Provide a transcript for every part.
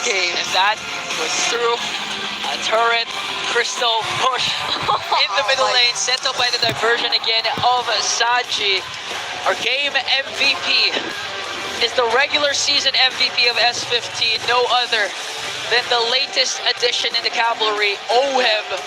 game. And that was through a turret crystal push in the middle lane, set up by the diversion again of Sanji. Our game MVP is the regular season MVP of S15, no other than the latest addition in the cavalry, OHEB,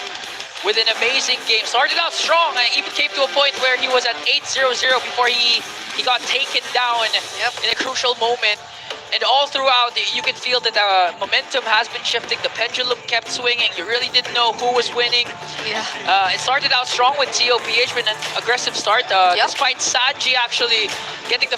with an amazing game. Started out strong, even came to a point where he was at 8-0-0 before he got taken down in a crucial moment. And all throughout, you can feel that the momentum has been shifting. The pendulum kept swinging. You really didn't know who was winning. Yeah. It started out strong with TOPH with an aggressive start, despite Sanji actually getting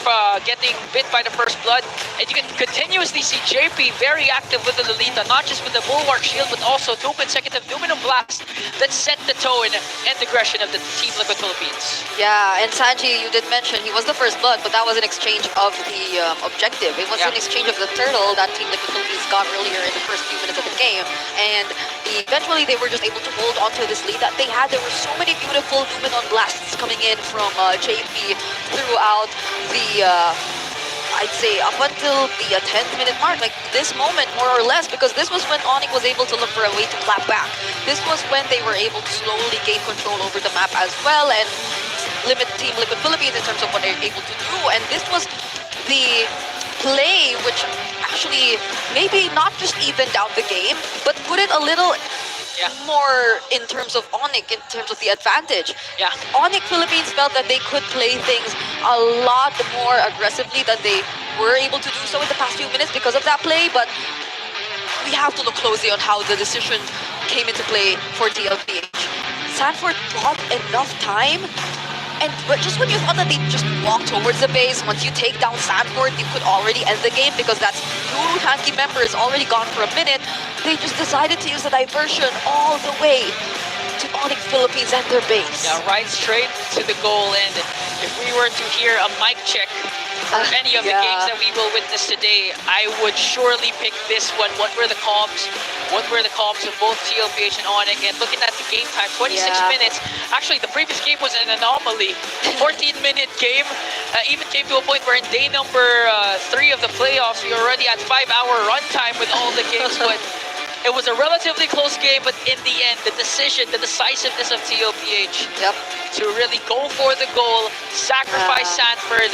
bit by the first blood. And you can continuously see JP very active with the Lolita, not just with the Bulwark Shield, but also 2 consecutive Numinum Blast that set the tone and aggression of the Team Liquid Philippines. Yeah, and Sanji, you did mention he was the first blood, but that was an exchange of the objective. It was an exchange of the turtle that Team Liquid Philippines got earlier in the first few minutes of the game, and eventually they were just able to hold on to this lead that they had. There were so many beautiful Numinum Blasts coming in from JP throughout the I'd say up until the 10th minute mark, like this moment more or less, because this was when ONIC was able to look for a way to clap back. This was when they were able to slowly gain control over the map as well and limit Team Liquid Philippines in terms of what they're able to do. And this was the play which actually maybe not just evened out the game, but put it a little more in terms of ONIC, in terms of the advantage. ONIC Philippines felt that they could play things a lot more aggressively than they were able to do so in the past few minutes because of that play, but we have to look closely on how the decision came into play for TLPH. Sanford bought enough time, but just when you thought that they just walked towards the base, once you take down Sanford, you could already end the game because that's 2 Hanky members already gone for a minute. They just decided to use the diversion all the way to ONIC Philippines and their base. Yeah, right straight to the goal. And if we were to hear a mic check for any of the games that we will witness today, I would surely pick this one. What were the comps? What were the comps of both TLPH and ONIC? And looking at the game time, 26 minutes. Actually, the previous game was an anomaly. 14-minute game. Even came to a point where in day number 3 of the playoffs, we were already at 5-hour runtime with all the games. But it was a relatively close game, but in the end, the decision, the decisiveness of TLPH to really go for the goal, sacrifice Sanford,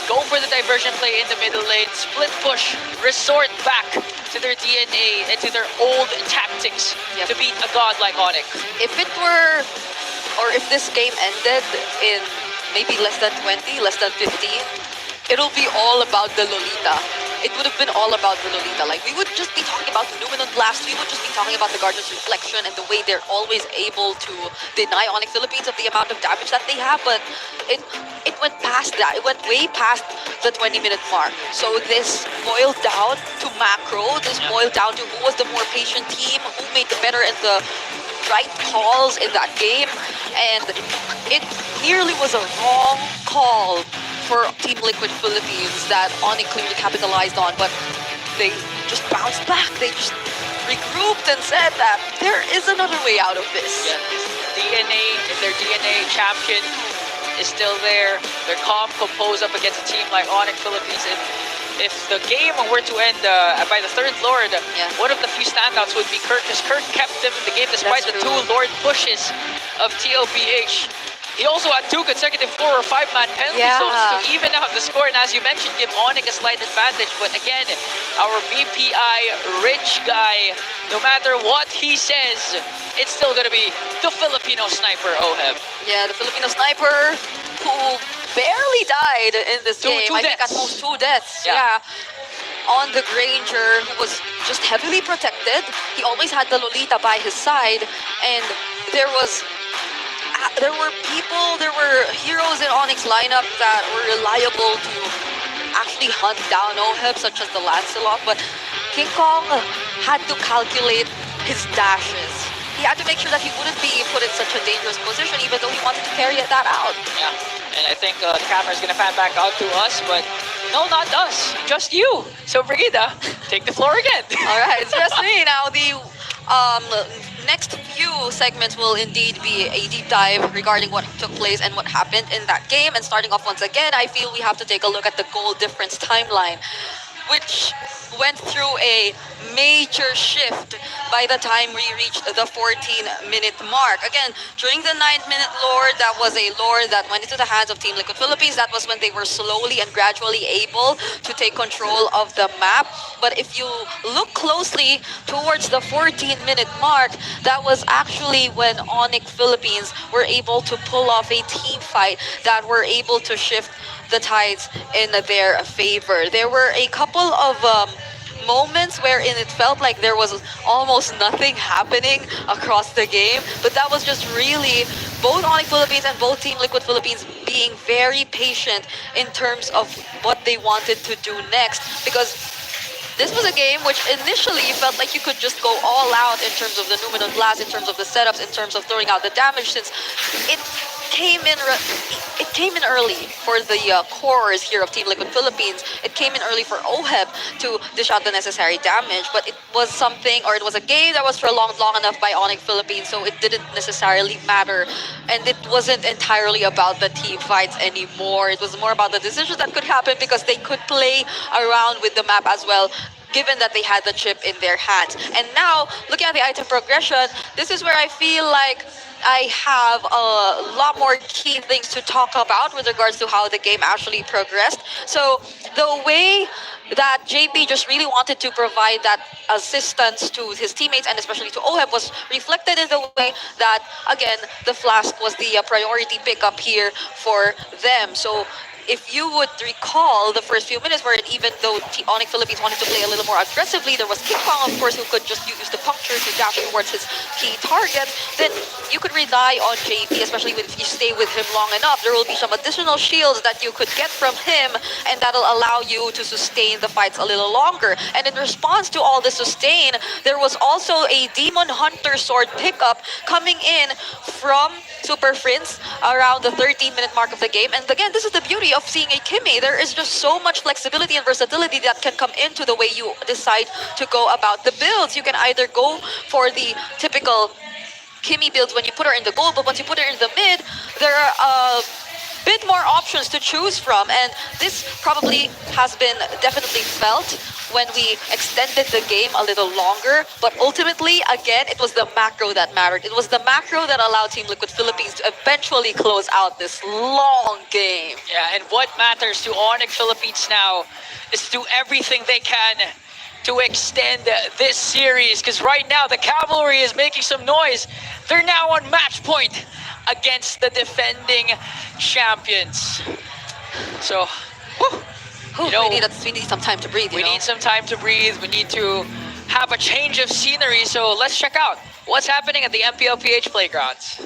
go for the diversion play in the middle lane, split push, resort back to their DNA and to their old tactics to beat a god like ONIC. If it were, or if this game ended in maybe less than 20, less than 15, it'll be all about the Lolita. It would have been all about the Lolita. Like, we would just be talking about the Numinum Blast. We would just be talking about the Guardian's Reflection and the way they're always able to deny ONIC Philippines of the amount of damage that they have. But it went past that. It went way past the 20-minute mark. So this boiled down to macro. This boiled down to who was the more patient team, who made the better and the right calls in that game. And it nearly was a wrong call for Team Liquid Philippines that ONIC clearly capitalized on, but they just bounced back. They just regrouped and said that there is another way out of this. Yeah, their DNA champion is still there. Their calm compose up against a team like ONIC Philippines. And if the game were to end by the 3rd Lord, one of the few standouts would be Kirk, because Kirk kept them in the game despite the 2 Lord pushes of TLPH. He also had 2 consecutive 4- or 5-man penalty zones to even out the score, and as you mentioned, give ONIC a slight advantage. But again, our BPI rich guy, no matter what he says, it's still gonna be the Filipino sniper, OHEB. Yeah, the Filipino sniper who barely died in this game. I think at most 2 deaths. On the Granger, who was just heavily protected. He always had the Lolita by his side, and there were people, there were heroes in ONIC's lineup that were reliable to actually hunt down OHEB, such as the Lancelot, but King Kong had to calculate his dashes. He had to make sure that he wouldn't be put in such a dangerous position, even though he wanted to carry that out. Yeah, and I think the camera is going to pan back out to us, but no, not us, just you. So Brigida, take the floor again. All right, it's just me now. The next few segments will indeed be a deep dive regarding what took place and what happened in that game. And starting off once again, I feel we have to take a look at the goal difference timeline, which went through a major shift by the time we reached the 14-minute mark. Again, during the 9-minute lore, that was a lore that went into the hands of Team Liquid Philippines. That was when they were slowly and gradually able to take control of the map. But if you look closely towards the 14-minute mark, that was actually when ONIC Philippines were able to pull off a team fight that were able to shift the tides in their favor. There were a couple of moments wherein it felt like there was almost nothing happening across the game, but that was just really both ONIC Philippines and both Team Liquid Philippines being very patient in terms of what they wanted to do next, because this was a game which initially felt like you could just go all out in terms of the Numenor Blast, in terms of the setups, in terms of throwing out the damage, since it came in early for the cores here of Team Liquid Philippines. It came in early for OHEB to dish out the necessary damage, but it was something, or it was a game that was prolonged long enough by ONIC Philippines, so it didn't necessarily matter, and it wasn't entirely about the team fights anymore. It was more about the decisions that could happen because they could play around with the map as well, given that they had the chip in their hands. And now, looking at the item progression, this is where I feel like I have a lot more key things to talk about with regards to how the game actually progressed. So the way that JP just really wanted to provide that assistance to his teammates and especially to OHEB was reflected in the way that, again, the Flask was the priority pickup here for them. So if you would recall the first few minutes, where even though ONIC Philippines wanted to play a little more aggressively, there was King Kong, of course, who could just use the puncture to dash towards his key target. Then you could rely on JP, especially if you stay with him long enough. There will be some additional shields that you could get from him, and that'll allow you to sustain the fights a little longer. And in response to all the sustain, there was also a Demon Hunter sword pickup coming in from Super Prince around the 13-minute mark of the game. And again, this is the beauty of seeing a Kimmy. There is just so much flexibility and versatility that can come into the way you decide to go about the builds. You can either go for the typical Kimmy builds when you put her in the gold, but once you put her in the mid, there are bit more options to choose from, and this probably has been definitely felt when we extended the game a little longer. But ultimately, again, it was the macro that mattered. It was the macro that allowed Team Liquid Philippines to eventually close out this long game. Yeah, and what matters to ONIC Philippines now is to do everything they can to extend this series, because right now the Cavalry is making some noise. They're now on match point against the defending champions. So, we need some time to breathe. We need some time to breathe. We need to have a change of scenery. So let's check out what's happening at the MPL PH playgrounds.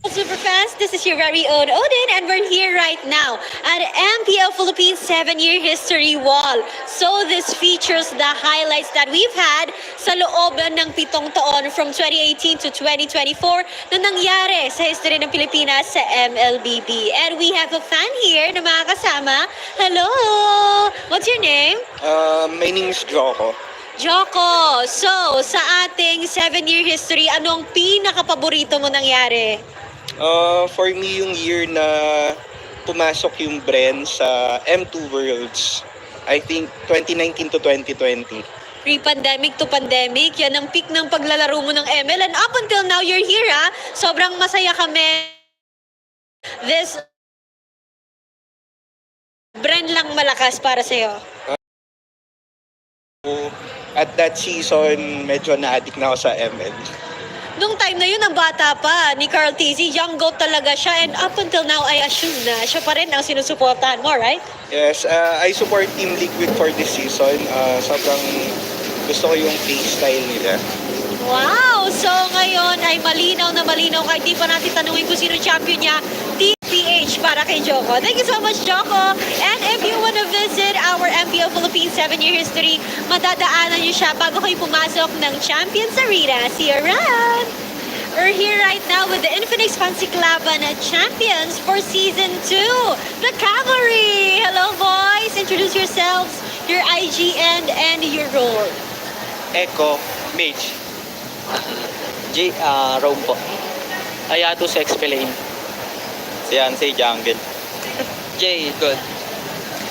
Superfans, this is your very own Odin, and we're here right now at MPL Philippines 7-year history wall. So this features the highlights that we've had sa loob ng 7 taon from 2018 to 2024 na nangyari sa history ng Pilipinas sa MLBB. And we have a fan here na mga kasama. Hello! What's your name? My name is Joko. Joko, so sa ating 7-year history, anong pinaka-paborito mo nangyari? For me, yung year na pumasok yung Bren sa M2 Worlds, I think 2019 to 2020. Pre-pandemic to pandemic, yan ang peak ng paglalaro mo ng ML. And up until now, you're here, ha? Sobrang masaya kami. This Bren lang malakas para sa'yo. At that season, medyo na-addict na ako sa ML. Nung time na yun, ang bata pa ni Carl TZ, young goat talaga siya, and up until now, I assume na siya pa rin ang sinusuportahan mo, right? Yes, I support Team Liquid for this season. Sobrang gusto ko yung play style nila. Wow! So ngayon ay malinaw na malinaw, kahit di pa natin tanungin kung sino champion niya, TPH para kay Joko. Thank you so much, Joko! And if you wanna visit our MPL Philippines 7-year history, madadaanan niyo siya bago kayo pumasok ng Champions Arena. See you around! We're here right now with the Infinix Fancy Laban champions for Season 2, the Cavalry! Hello, boys! Introduce yourselves, your IGN, and your role. Echo, Mage. Rome po. Ayato sa Expelane. Si Ansay Jungle. Jay, good.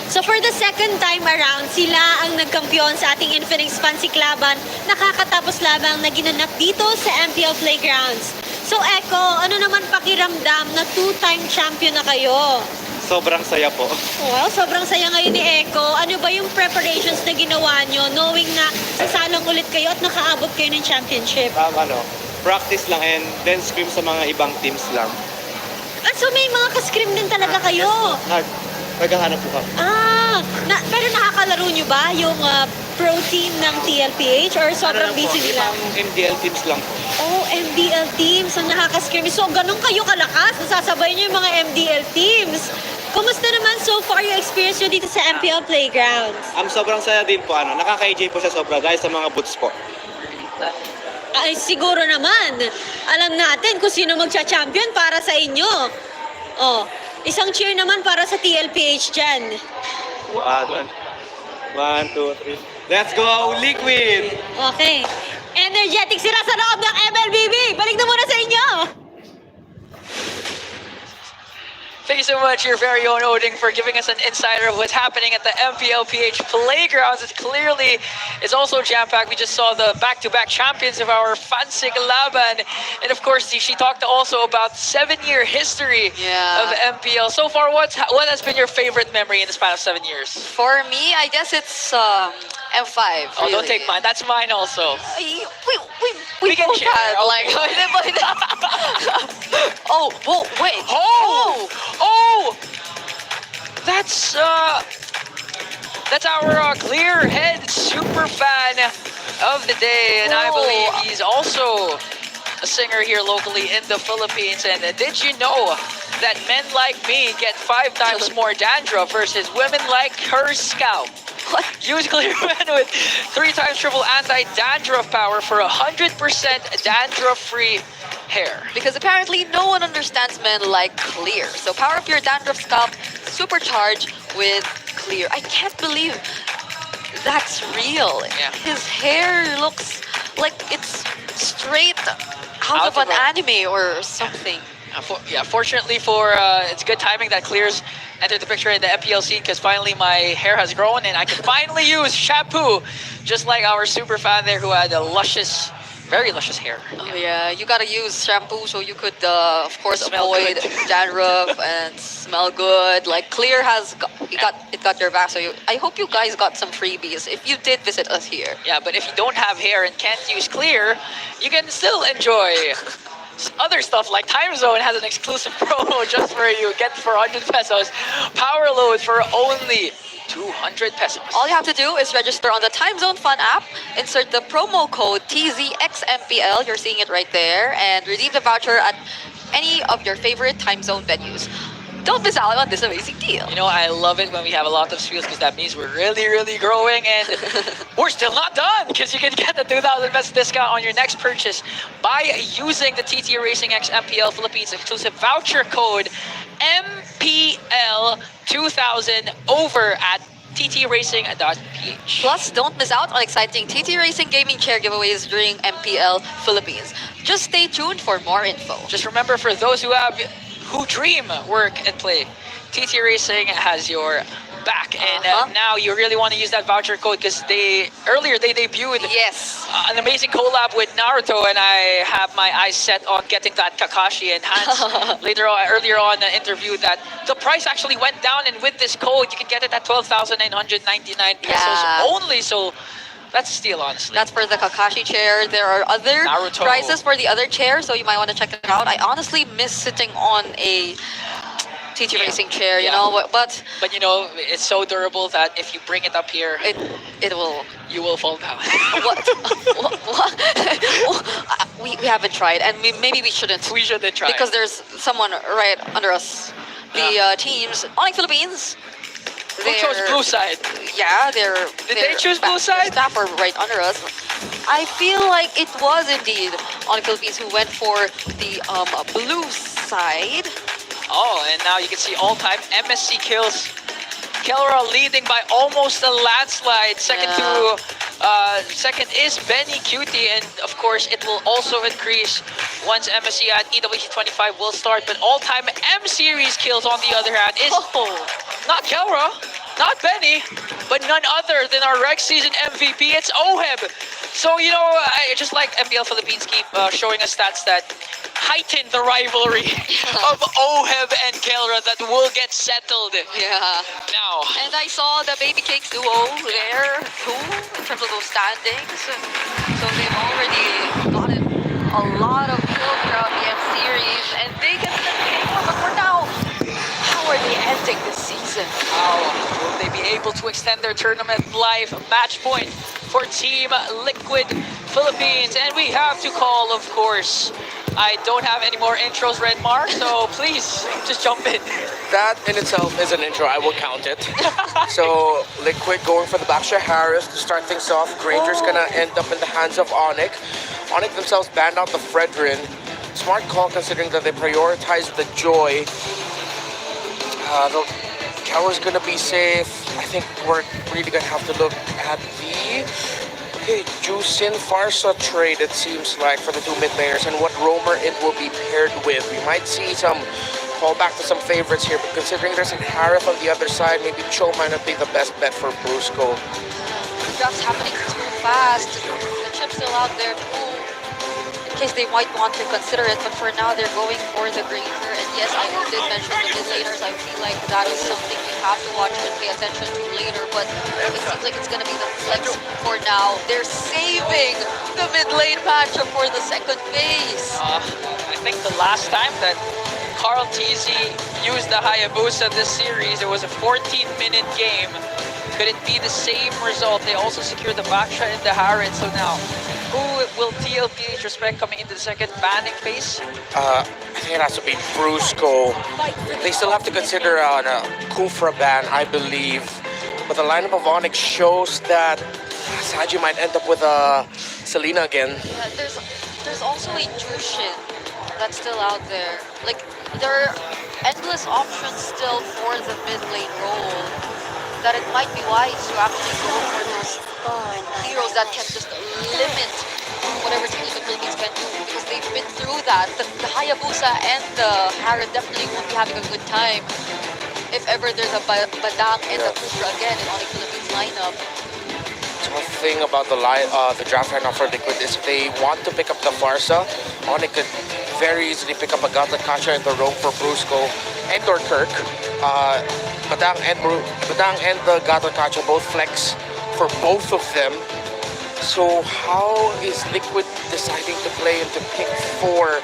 So for the second time around, sila ang nagkampiyon sa ating Infinix Fancy Laban. Nakakatapos labang na ginanap dito sa MPL Playgrounds. So Echo, ano naman pakiramdam na two-time champion na kayo? Sobrang saya po. Well, sobrang saya ngayon ni Echo. Ano ba yung preparations na ginawa nyo knowing na sasalang ulit kayo at nakaabot kayo ng championship? Practice lang and then scrim sa mga ibang teams lang. Ah, so may mga ka-scrim din talaga kayo? Naghahanap po kami. Pero nakakalaro nyo ba yung pro team ng TLPH or sobrang busy nila? Ibang MDL teams lang po. Oh, MDL teams. So nakaka-scrim. So ganun kayo kalakas. Nasasabay nyo yung mga MDL teams. Kumusta naman so far yung experience nyo dito sa MPL Playgrounds? Sobrang saya din po. Nakaka-enjoy po siya sobra dahil sa mga boots po. Ay, siguro naman. Alam natin kung sino magcha-champion para sa inyo. Oh, isang cheer naman para sa TLPH dyan. 1, 2, 3. Let's go, Liquid! Okay. Energetic sila sa loob ng MLBB. Balik na muna sa inyo. Thank you so much, your very own Oding, for giving us an insider of what's happening at the MPLPH Playgrounds. It clearly is also jam-packed. We just saw the back-to-back champions of our Fancy Laban. And of course, she talked also about 7-year history of MPL. So far, what has been your favorite memory in the span of 7 years? For me, I guess it's M5. Oh, really. don't take mine. That's mine also. We can both share, had, like, oh, whoa, wait. Oh! That's our clear head super fan of the day, and I believe he's also a singer here locally in the Philippines. And did you know that men like me get 5 times more dandruff versus women like her scalp? What? Use Clear Men with 3 times triple anti-dandruff power for 100% dandruff-free hair. Because apparently no one understands men like Clear. So power up your dandruff scalp, supercharge with Clear. I can't believe that's real. Yeah. His hair looks like it's straight out of an anime or something. Fortunately for it's good timing that Clear's entered the picture in the MPL scene, because finally my hair has grown and I can finally use shampoo, just like our super fan there who had a luscious, very luscious hair. Oh yeah, you gotta use shampoo so you could, of course, Smell avoid good. dandruff and smell good. Like Clear has got your back. So I hope you guys got some freebies if you did visit us here. Yeah, but if you don't have hair and can't use Clear, you can still enjoy other stuff like Time Zone has an exclusive promo just for you. Get for 100 pesos. Power load for only 200 pesos. All you have to do is register on the Time Zone Fun app, insert the promo code TZXMPL, you're seeing it right there, and redeem the voucher at any of your favorite Time Zone venues. Don't miss out on this amazing deal. You know, I love it when we have a lot of spiels, because that means we're really, really growing, and we're still not done, because you can get the 2,000 pesos discount on your next purchase by using the TT Racing X MPL Philippines exclusive voucher code MPL 2000 over at ttracing.ph. Plus, don't miss out on exciting TT Racing gaming chair giveaways during MPL Philippines. Just stay tuned for more info. Just remember, for those who dream, work, and play, TT Racing has your back. And now you really want to use that voucher code, because earlier they debuted an amazing collab with Naruto, and I have my eyes set on getting that Kakashi. And Hans earlier on interviewed that the price actually went down, and with this code you can get it at 12,999 pesos only. So that's a steal, honestly. That's for the Kakashi chair. There are other Naruto prices for the other chair, so you might want to check it out. I honestly miss sitting on a TT Racing chair, you know, but you know, it's so durable that if you bring it up here, you will fall down. We haven't tried, and maybe we shouldn't. We shouldn't try, because there's someone right under us. The teams, ONIC Philippines. Who chose blue side? Yeah, Did they choose blue side? Staff are right under us. I feel like it was indeed ONIC Philippines who went for the blue side. Oh, and now you can see all-time MSC kills. Kelra leading by almost a landslide. Second is Benny Cutie, and of course it will also increase once MSC at EWC 25 will start. But all-time M-Series kills, on the other hand, is not Kelra. not Benny, but none other than our reg season MVP. It's Oheb. So, you know, I just like MPL Philippines keep showing us stats that heighten the rivalry of Oheb and Kelra that will get settled Yeah. now. And I saw the Baby Cakes duo there too, in terms of those standings. So they've already gotten a lot of kills throughout the M series, and they get to the game one. But for now, how are they ending the season? How will they be able to extend their tournament life? Match point for Team Liquid Philippines. And we have to call, of course, I don't have any more intros, Redmar, so please just jump in. That in itself is an intro. I will count it. So Liquid going for the Baksha Harris to start things off. Granger's gonna end up in the hands of ONIC. ONIC themselves banned out the Fredrin. Smart call considering that they prioritized the Joy. The Kelra's gonna be safe. I think we're really gonna have to look at the Juicin Farsa trade, it seems like, for the two mid laners and what roamer it will be paired with. We might see some callback to some favorites here, but considering there's an Harif on the other side, maybe Cho might not be the best bet for Brusco. That's happening too fast. The chip's still out there too, in case they might want to consider it. But for now, they're going for the Granger. And yes, I did mention the mid laners. I feel like that is something we have to watch and pay attention to later. But it seems like it's going to be the flex for now. They're saving the mid lane matchup for the second phase. I think the last time that Carl TZ used the Hayabusa this series, it was a 14-minute game. Could it be the same result? They also secured the Baksha and the Harrit. So now, who will TLPH respect coming into the second banning phase? I think it has to be Brusco. They still have to consider a Kufra ban, I believe. But the lineup of ONIC shows that Saji might end up with Selena again. Yeah, there's also a Jushin that's still out there. Like, there are endless options still for the mid lane role, that it might be wise to actually go for those heroes that can just limit whatever Team Liquid Philippines can do, because they've been through that. The Hayabusa and the Harriet definitely won't be having a good time if ever there's a Badang and a Kufra again in ONIC Philippines lineup. One thing about the draft right now for Liquid is if they want to pick up the Farsa, ONIC could very easily pick up a Gata Kacha in the roam for Brusco and or Kirk. Badang and the Gata Kacha both flex for both of them. So how is Liquid deciding to play and to pick four?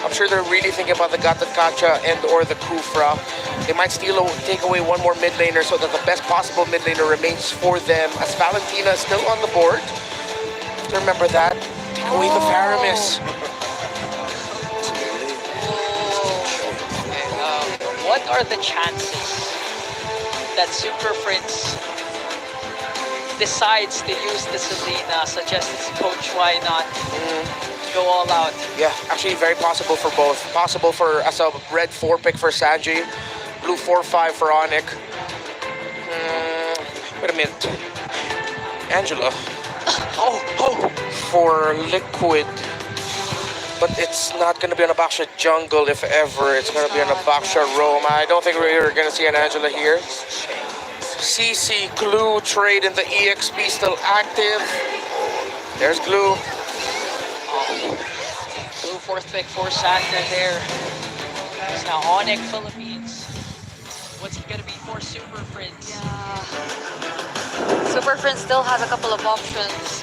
I'm sure they're really thinking about the Gata Kacha and or the Kufra. They might take away one more mid laner so that the best possible mid laner remains for them, as Valentina is still on the board. Remember that. Take away the Faramis. What are the chances that Super Prince decides to use the Selena, suggests coach, why not go all out? Yeah, actually very possible for both. Possible for as a red 4 pick for Sanji, blue 4-5 for ONIC. Wait a minute. Angela. For Liquid. But it's not going to be on a Baksha jungle if ever. It's going to be on a Baksha roam. I don't think we're going to see an Angela here. CC Glue trade in the EXP still active. There's Glue. Blue fourth pick for Sander there. It's now ONIC Philippines. What's it going to be for Super Prince? Yeah. Super Prince still has a couple of options.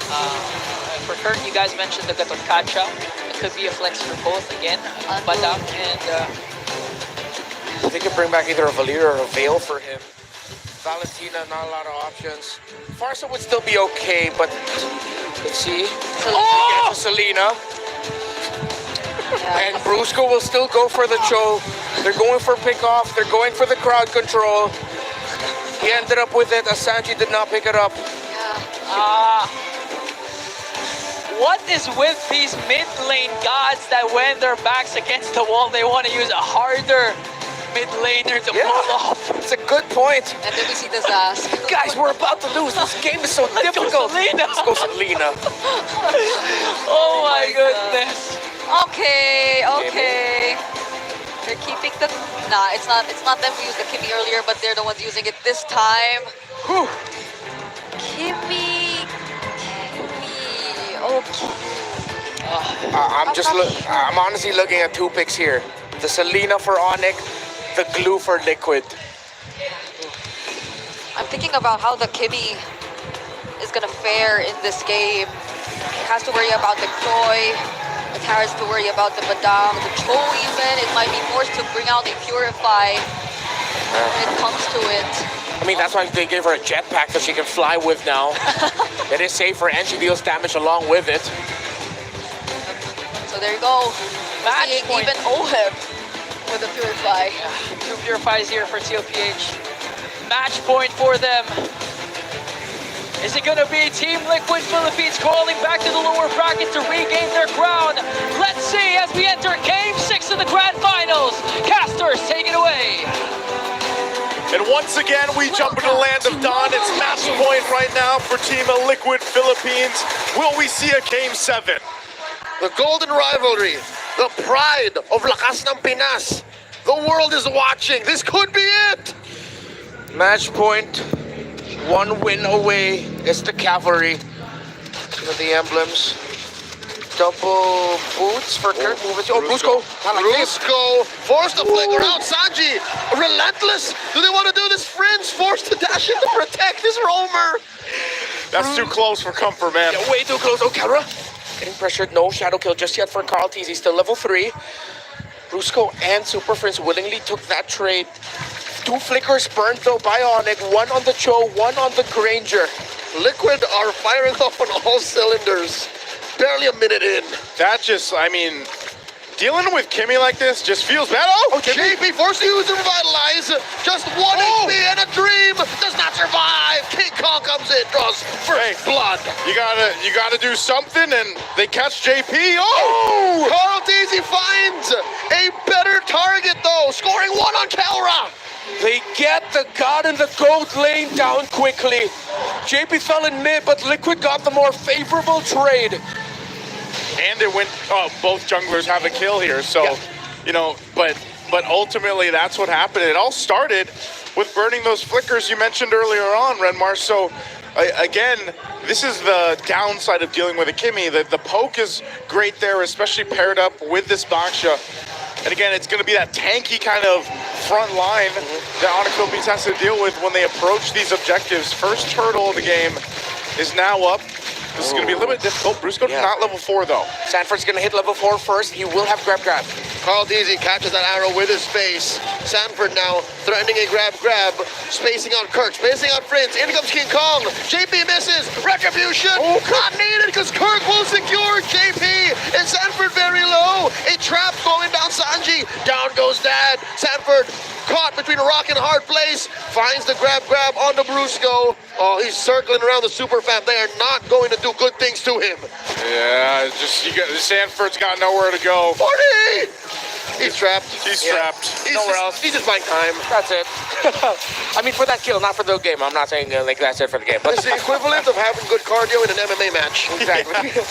For Kurt, you guys mentioned the Gatot Kacha. It could be a flex for both again. Badang and... They could bring back either a Valir or a Veil for him. Valentina, not a lot of options. Farsa would still be okay, but let's see. Oh! Selena. Yeah. And Brusco will still go for the Cho. They're going for pick-off. They're going for the crowd control. He ended up with it as Sanji did not pick it up. What is with these mid lane gods that when their backs against the wall, they want to use a harder mid laner to pull off? It's a good point. And then we see the Zaz. Guys, we're about to lose. This game is so difficult. Let's go Selena. Oh my goodness. Okay. They're keeping the... Nah, it's not them who used the Kimmy earlier, but they're the ones using it this time. Whew. Kimmy. Okay. I'm honestly looking at two picks here. The Selena for ONIC, the glue for Liquid. I'm thinking about how the Kimmy is gonna fare in this game. It has to worry about the Choi. It has to worry about the Badang, the Cho even. It might be forced to bring out a Purify when it comes to it. I mean, that's why they gave her a jetpack that she can fly with now. It is safer and she deals damage along with it. So there you go. Match Seeing point. even OHIP with the Purify. 2 purifies here for TLPH. Match point for them. Is it going to be Team Liquid Philippines crawling back to the lower bracket to regain their crown? Let's see as we enter Game 6 of the Grand Finals. Casters, take it away. And once again, we jump into the land of Dawn. It's match point right now for Team Liquid Philippines. Will we see a Game 7? The golden rivalry, the pride of Lakas ng Pinas. The world is watching. This could be it. Match point, 1 win away is the Cavalry. With the emblems. Double boots for Kirk. Oh, Brusco. Brusco forced to flicker out. Sanji, relentless. Do they want to do this? Friends forced to dash in to protect his roamer. That's too close for comfort, man. Yeah, way too close. Oh, Kara. Getting pressured. No shadow kill just yet for Carl Teasy. He's still level 3. Brusco and Super Friends willingly took that trade. 2 flickers burned though by ONIC. 1 on the Cho, 1 on the Granger. Liquid are firing off on all cylinders. Barely a minute in. That just, I mean, dealing with Kimmy like this just feels bad. Oh, Kimmy. JP forced to use the Revitalize. Just 1 HP and a dream. Does not survive. King Kong comes in, draws first blood. You gotta do something, and they catch JP. Oh! Carl Daisy finds a better target though, scoring 1 on Kelra. They get the God in the Goat lane down quickly. JP fell in mid, but Liquid got the more favorable trade. And it went, both junglers have a kill here, so, you know, but ultimately that's what happened. It all started with burning those flickers you mentioned earlier on, Renmar. So, again, this is the downside of dealing with a Kimmy. The poke is great there, especially paired up with this Baksha. And again, it's going to be that tanky kind of front line that ONIC Philippines has to deal with when they approach these objectives. First turtle of the game is now up. This is going to be a little bit difficult. Brusco not level 4 though. Sanford's going to hit level 4 first. He will have grab. Carl Daisy catches that arrow with his face. Sanford now threatening a grab, spacing out Kirk, spacing out Prince. In comes King Kong. JP misses. Retribution. Not needed because Kirk will secure JP. And Sanford very low. A trap going down Sanji. Down goes Dad. Sanford caught between a rock and a hard place. Finds the grab on the Brusco. Oh, he's circling around the super fan. They are not going to do good things to him. Yeah, Sanford's got nowhere to go. 40! He's trapped. He's trapped. Nowhere else. He's just buying time. That's it. I mean, for that kill, not for the game. I'm not saying like that's it for the game. But It's the equivalent of having good cardio in an MMA match. exactly.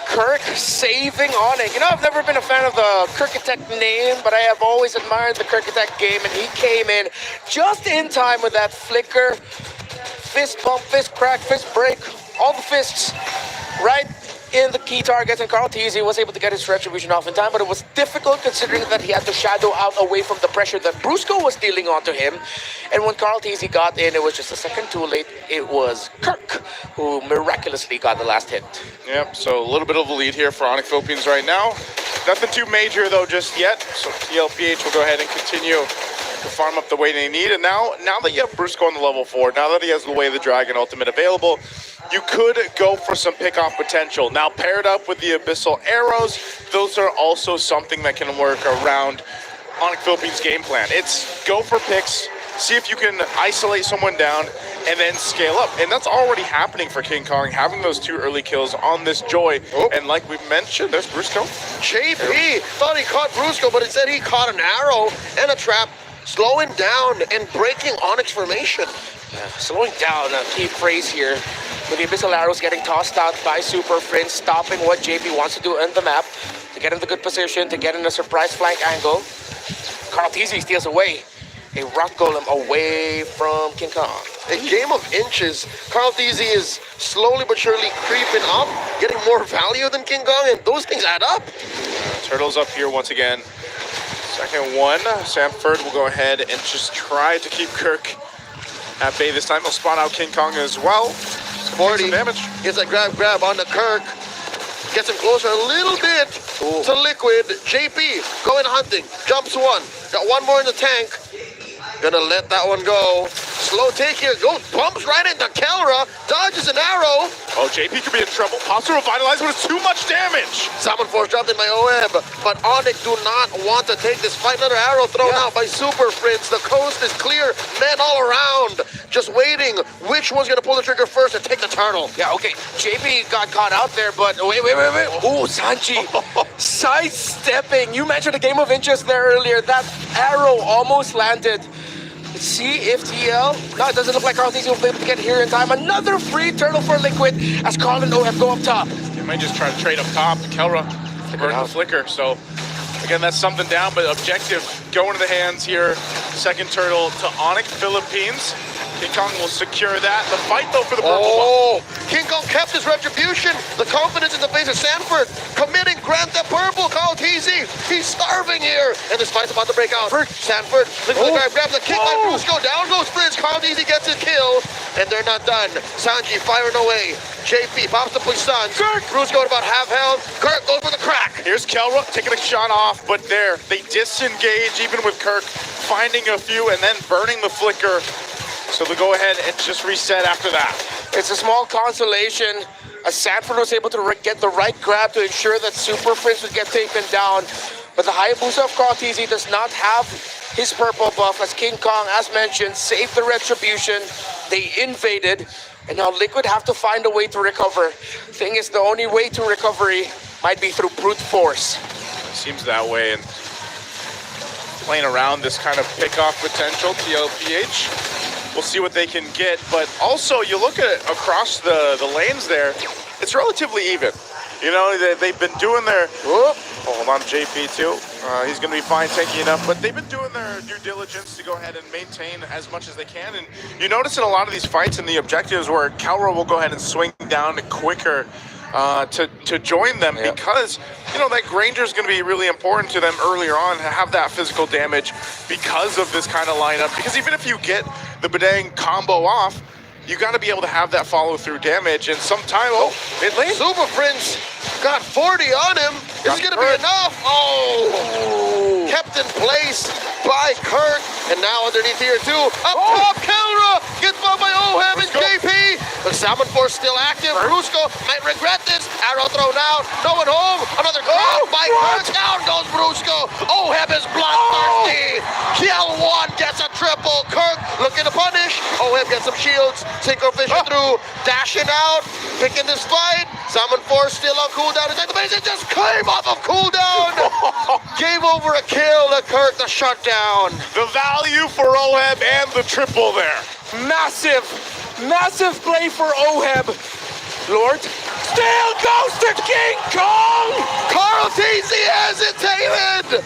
Kirk saving ONIC. You know, I've never been a fan of the Kirkitech name, but I have always admired the Kirkitech game, and he came in just in time with that flicker. Fist bump, fist crack, fist break, all the fists right in the key targets, and Carl Teasy was able to get his retribution off in time, but it was difficult considering that he had to shadow out away from the pressure that Brusco was dealing onto him. And when Carl Teasy got in, it was just a second too late. It was Kirk who miraculously got the last hit. Yep, so a little bit of a lead here for ONIC Philippines right now. Nothing too major though just yet, so TLPH will go ahead and continue to farm up the way they need. And now that you have Brusco on the level 4, now that he has the Way of the Dragon ultimate available, you could go for some pick-off potential. Now paired up with the Abyssal Arrows, those are also something that can work around ONIC Philippines game plan. It's go for picks, see if you can isolate someone down, and then scale up. And that's already happening for King Kong, having those 2 early kills on this Joy. And like we mentioned, there's Brusco. JP thought he caught Brusco, but instead he caught an arrow and a trap, slowing down and breaking ONIC's formation. Slowing down, a key phrase here. With the Abyssal Arrows getting tossed out by Super Friends, stopping what JP wants to do on the map, to get in the good position, to get in a surprise flank angle. Carl Teasy steals away a rock golem away from King Kong. A game of inches. Carl Teasy is slowly but surely creeping up, getting more value than King Kong, and those things add up. Turtles up here once again. Second one. Sanford will go ahead and just try to keep Kirk at bay this time. He'll spot out King Kong as well. 40 damage. Gets a grab on the Kirk. Gets him closer a little bit to Liquid. JP going hunting. Jumps one. Got one more in the tank. Gonna let that one go. Slow take here. Goes, bumps right into Kelra. Dodges an arrow. Oh, JP could be in trouble. Pops to revitalize, but it's too much damage. Salmon Force dropped in by OEB, but ONIC do not want to take this fight. Another arrow thrown out by Super Fritz. The coast is clear. Men all around. Just waiting. Which one's gonna pull the trigger first and take the turtle? Yeah, okay. JP got caught out there, but wait. Oh, Sanji. Sidestepping. You mentioned a game of inches there earlier. That arrow almost landed. Let's see if TL... No, it doesn't look like Carl Teasy will be able to get here in time. Another free turtle for Liquid as Carl and OHEB go up top. They might just try to trade up top. Kelra burned the flicker, so again, that's something down, but objective going to the hands here. Second turtle to ONIC Philippines. King Kong will secure that. The fight, though, for the purple. King Kong kept his retribution. The confidence in the face of Sanford. Committing grant that purple. Carl Teasy. He's starving here. And this fight's about to break out. Sanford. Grabs the kick by Brusco. Down goes Fritz. Carl Teasy gets his kill. And they're not done. Sanji firing away. JP pops the Puissance. Brusco at about half health. Kirk goes for the crack. Here's Kelra taking a shot off, but there, they disengage even with Kirk, finding a few and then burning the flicker. So they'll go ahead and just reset after that. It's a small consolation as Sanford was able to get the right grab to ensure that Super Prince would get taken down. But the Hayabusa of Carl Teasy does not have his purple buff as King Kong, as mentioned, saved the retribution. They invaded, and now Liquid have to find a way to recover. Thing is, the only way to recovery might be through brute force. Seems that way, and playing around this kind of pick-off potential, TLPH. We'll see what they can get, but also you look at it across the lanes there, it's relatively even. You know, they've been doing their, hold on, JP too. He's gonna be fine taking it up, but they've been doing their due diligence to go ahead and maintain as much as they can. And you notice in a lot of these fights and the objectives where Kelra will go ahead and swing down quicker to join them because, you know, that Granger is going to be really important to them earlier on to have that physical damage because of this kind of lineup. Because even if you get the Bedang combo off, you got to be able to have that follow-through damage. And sometime, mid lane. Super Prince got 40 on him. Is it going to be enough? Oh! Kept in place by Kirk. And now underneath here too. Up top, Kelra gets bumped by OHEB and JP. The Salmon Force still active. Brusco might regret this. Arrow thrown out. No one home. Another grab by Kirk. Down goes Brusco. OHEB is bloodthirsty. TL1 gets a triple. Kirk looking to punish. OHEB gets some shields. Synchro fishing through. Dashing out. Picking this fight. Salmon Force still on cooldown. Inside the base. It just came off of cooldown. Gave over a kill to Kirk. The shutdown. The value for OHEB and the triple there. Massive play for OHEB. Lord still goes to King Kong. Carl Teasy hesitated.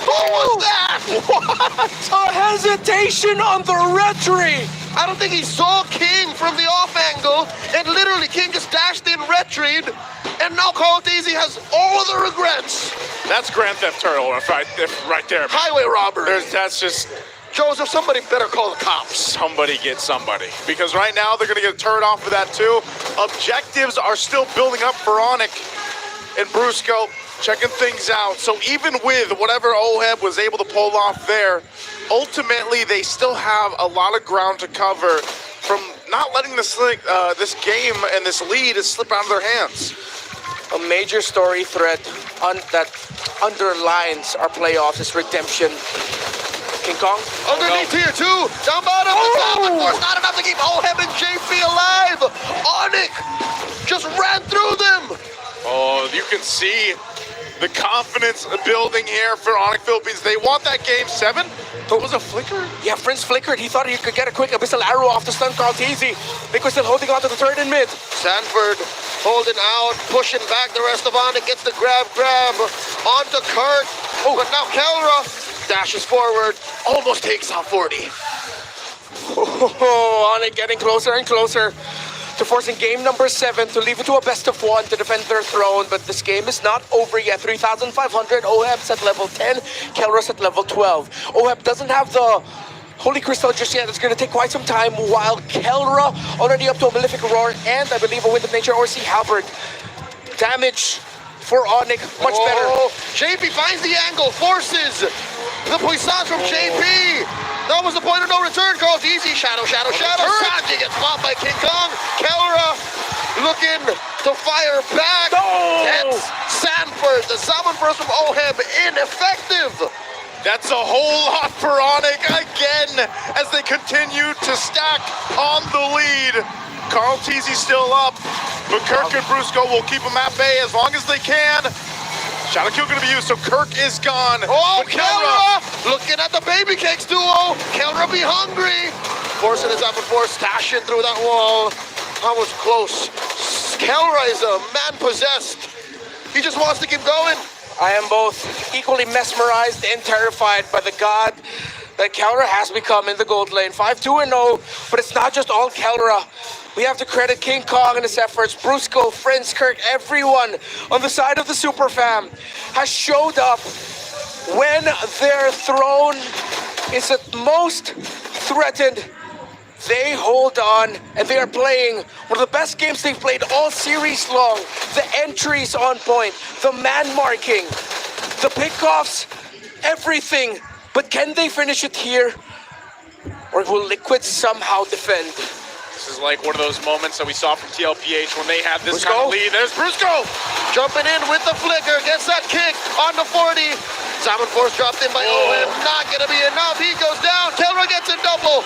What was that? What? A hesitation on the retry. I don't think he saw King from the off angle, and literally King just dashed in retried, and now Carl Teasy has all of the regrets. That's Grand Theft Turtle right there. Highway robbery. That's just... Joseph, somebody better call the cops. Somebody get somebody. Because right now they're going to get a turret off of that too. Objectives are still building up for ONIC and Brusco, checking things out. So even with whatever OHEB was able to pull off there, ultimately they still have a lot of ground to cover from not letting this game and this lead slip out of their hands. A major story thread that underlines our playoffs is redemption. King Kong. Underneath here too. Down bottom. The Salmon Force not enough to keep OHEB and JP alive. ONIC just ran through them. Oh, you can see the confidence building here for ONIC Philippines. They want that game 7. It was a flicker? Yeah, Prince flickered. He thought he could get a quick abyssal arrow off to stun Carl Teasy. Liquid still holding on to the turret in mid. Sanford holding out, pushing back the rest of ONIC. Gets the grab onto Kirk. But now Kelra Dashes forward, almost takes out 40. Oh, ONIC getting closer and closer to forcing game number 7 to leave it to a best of 1 to defend their throne, but this game is not over yet. 3,500, OHEB's at level 10, Kelra's at level 12. OHEB doesn't have the Holy Crystal just yet. It's going to take quite some time, while Kelra already up to a Malefic Roar and I believe a Wind of Nature or Sea Halberd. Damage for ONIC, much better. JP finds the angle, forces the puissance from JP. That was the point of no return. Calls easy. Shadow. Sanji gets popped by King Kong. Kelra looking to fire back. That's Sanford. The summon first from OHEB ineffective. That's a whole lot for ONIC again as they continue to stack on the lead. Carl Teasy still up, but Kirk and Brusco will keep them at bay as long as they can. Shadow Kill gonna be used, so Kirk is gone. Oh, But Kelra looking at the Baby Cakes duo. Kelra be hungry. Forcing his up and force, dashing through that wall. That was close. Kelra is a man possessed. He just wants to keep going. I am both equally mesmerized and terrified by the god that Kelra has become in the gold lane. 5-2-0, but it's not just all Kelra. We have to credit King Kong and his efforts. Brusco, Friends, Kirk, everyone on the side of the Super Fam has showed up when their throne is at most threatened. They hold on, and they are playing one of the best games they've played all series long. The entries on point, the man marking, the pickoffs, everything. But can they finish it here? Or will Liquid somehow defend? This is like one of those moments that we saw from TLPH when they had this Brusco? kind of lead. There's Brusco! Jumping in with the flicker, gets that kick on the 40. Salmon Force dropped in by OHEB, not gonna be enough. He goes down, Kelra gets a double.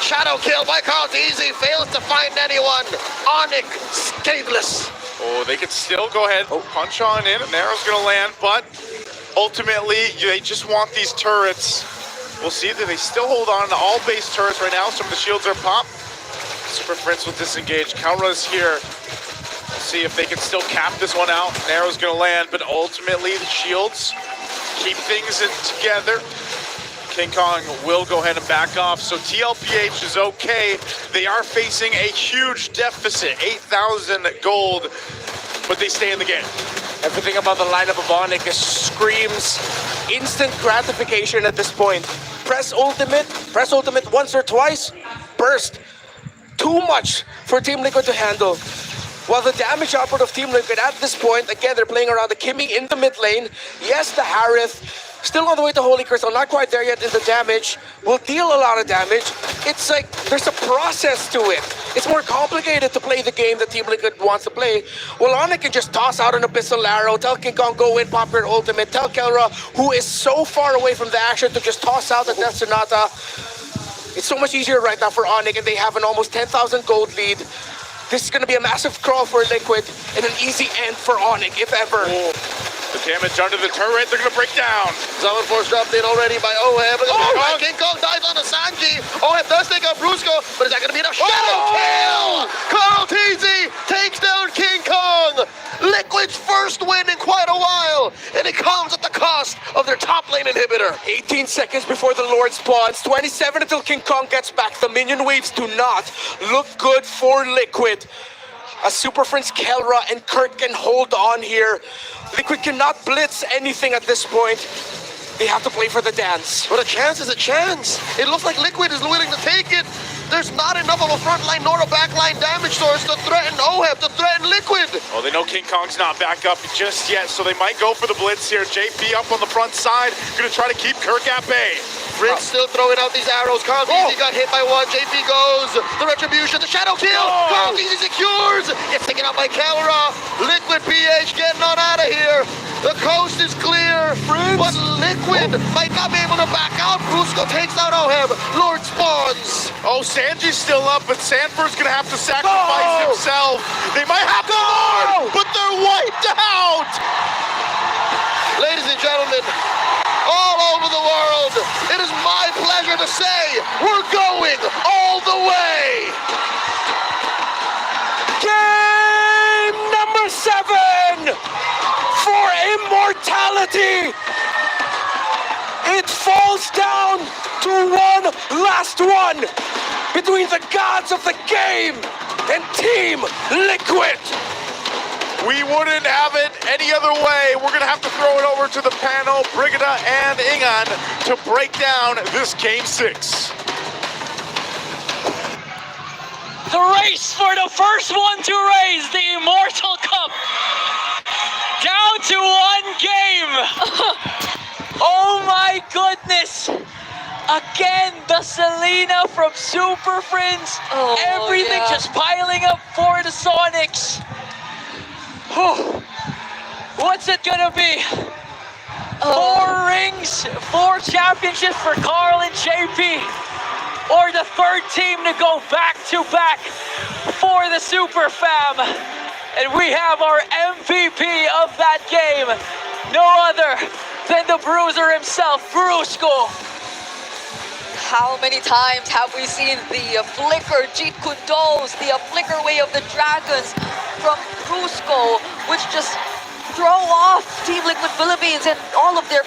Shadow kill by Carl Teasy, fails to find anyone. ONIC, scatheless. Oh, they could still go ahead, punch on in, and arrow's gonna land, but ultimately, they just want these turrets. We'll see that they still hold on to all base turrets right now. Some of the shields are popped. Super Prince will disengage. Kelra's here. We'll see if they can still cap this one out. An arrow's gonna land, but ultimately the shields keep things together. King Kong will go ahead and back off, so TLPH is okay. They are facing a huge deficit, 8,000 gold, but they stay in the game. Everything about the lineup of ONIC screams instant gratification at this point. Press ultimate once or twice, burst. Too much for Team Liquid to handle. While the damage output of Team Liquid at this point, again, they're playing around the Kimmy in the mid lane. Yes, the Harith, still on the way to Holy Crystal, not quite there yet in the damage, will deal a lot of damage. It's like, there's a process to it. It's more complicated to play the game that Team Liquid wants to play. Well, ONIC can just toss out an Abyssal Arrow, tell King Kong go in, pop your ultimate, tell Kelra, who is so far away from the action, to just toss out the Death Sonata. It's so much easier right now for ONIC, and they have an almost 10,000 gold lead. This is going to be a massive crawl for Liquid and an easy end for ONIC, if ever. Oh, the damage under the turret, they're going to break down. Salmon Force dropped in already by OHEB. King Kong dives on the Sanji. OHEB does take out Brusco, but is that going to be enough? Shadow kill! Carl Teasy takes down King Kong. Liquid's first win in quite a while, and it comes at the cost of their top lane inhibitor. 18 seconds before the Lord spawns, 27 until King Kong gets back. The minion waves do not look good for Liquid. As Super Friends Kelra and Kurt can hold on here. Liquid cannot blitz anything at this point. They have to play for the dance. But a chance is a chance. It looks like Liquid is willing to take it. There's not enough of a frontline nor a backline damage source to threaten OHEB, to threaten Liquid. Well, they know King Kong's not back up just yet, so they might go for the blitz here. JP up on the front side, gonna try to keep Kirk at bay. Prince still throwing out these arrows. Carl Teasy got hit by one. JP goes. The retribution, the shadow kill. Carl Teasy secures. Gets taken out by Kelra. Liquid PH getting on out of here. The coast is clear, but Liquid might not be able to back out. Brusco takes out OHEB. Lord spawns. Oh, Sanji's still up, but Sanford's gonna have to sacrifice himself. They might have to Lord, but they're wiped out. Ladies and gentlemen, all over the world, it is my pleasure to say we're going all the way. Game number 7 for immortality. It falls boils down to one last one between the gods of the game and Team Liquid. We wouldn't have it any other way. We're going to have to throw it over to the panel, Brigida and Ingan, to break down this Game 6. The race for the first one to raise the Immortal Cup. Down to one game. Oh my goodness. Again, the Selena from Super Friends. Everything just piling up for the Sonics. What's it gonna be? 4 rings, 4 championships for Carl and JP. Or the third team to go back-to-back for the Super Fam. And we have our MVP of that game. No other than the Bruiser himself, Brusco. How many times have we seen the flicker Jeet Kune Do's, the flicker way of the Dragons from Brusco, which just throw off Team Liquid Philippines and all of their